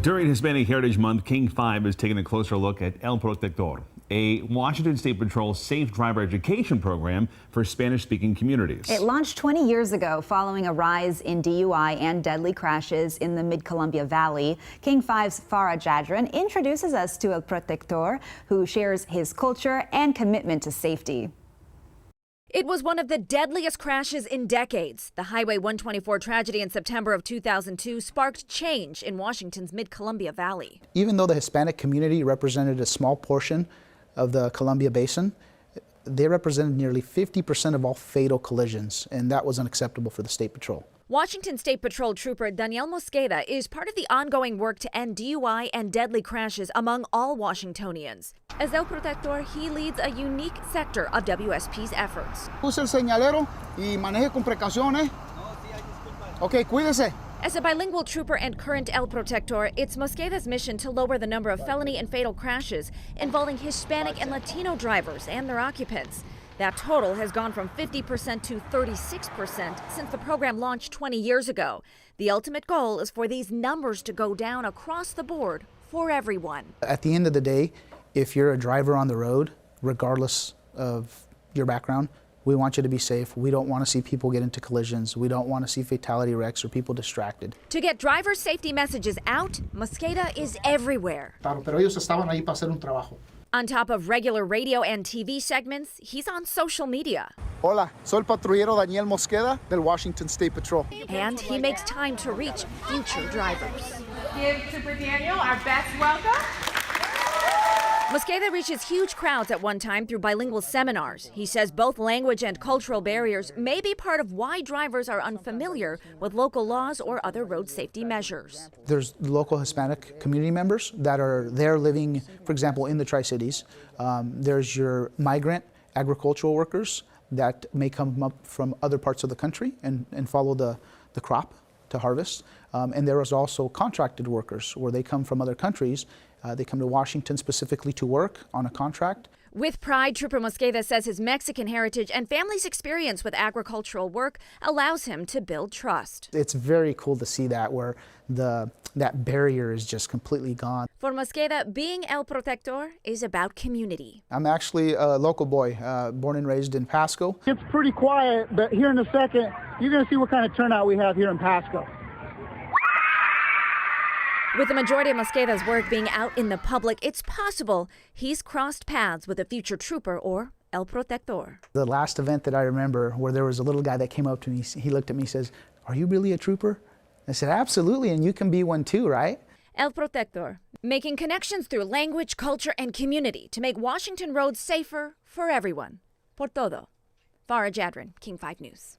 During Hispanic Heritage Month, King 5 is taking a closer look at El Protector, a Washington State Patrol safe driver education program for Spanish-speaking communities. It launched 20 years ago following a rise in DUI and deadly crashes in the Mid-Columbia Valley. King 5's Farah Jadran introduces us to El Protector, who shares his culture and commitment to safety. It was one of the deadliest crashes in decades. The Highway 124 tragedy in September of 2002 sparked change in Washington's Mid-Columbia Valley. Even though the Hispanic community represented a small portion of the Columbia Basin, they represented nearly 50% of all fatal collisions, and that was unacceptable for the State Patrol. Washington State Patrol Trooper Daniel Mosqueda is part of the ongoing work to end DUI and deadly crashes among all Washingtonians. As El Protector, he leads a unique sector of WSP's efforts. Use el señalero y maneje con precauciones. Okay, cuídese. As a bilingual trooper and current El Protector, it's Mosqueda's mission to lower the number of felony and fatal crashes involving Hispanic and Latino drivers and their occupants. That total has gone from 50% to 36% since the program launched 20 years ago. The ultimate goal is for these numbers to go down across the board for everyone. At the end of the day, if you're a driver on the road, regardless of your background, we want you to be safe. We don't want to see people get into collisions. We don't want to see fatality wrecks or people distracted. To get driver safety messages out, Mosqueda is everywhere. Pero ellos estaban ahí para hacer un trabajo. On top of regular radio and TV segments, he's on social media. Hola, soy el patrullero Daniel Mosqueda del Washington State Patrol. And he makes time to reach future drivers. Give Trooper Daniel our best welcome. Mosqueda reaches huge crowds at one time through bilingual seminars. He says both language and cultural barriers may be part of why drivers are unfamiliar with local laws or other road safety measures. There's local Hispanic community members that are there living, for example, in the Tri-Cities. There's your migrant agricultural workers that may come up from other parts of the country and follow the crop to harvest. And there is also contracted workers where they come from other countries. They come to Washington specifically to work on a contract. With pride, Trooper Mosqueda says his Mexican heritage and family's experience with agricultural work allows him to build trust. It's very cool to see that where that barrier is just completely gone. For Mosqueda, being El Protector is about community. I'm actually a local boy, born and raised in Pasco. It's pretty quiet, but here in a second, you're going to see what kind of turnout we have here in Pasco. With the majority of Mosqueda's work being out in the public, it's possible he's crossed paths with a future trooper or El Protector. The last event that I remember where there was a little guy that came up to me, he looked at me and says, "Are you really a trooper?" I said, "Absolutely, and you can be one too, right?" El Protector, making connections through language, culture, and community to make Washington roads safer for everyone. Por todo. Farah Jadran, King 5 News.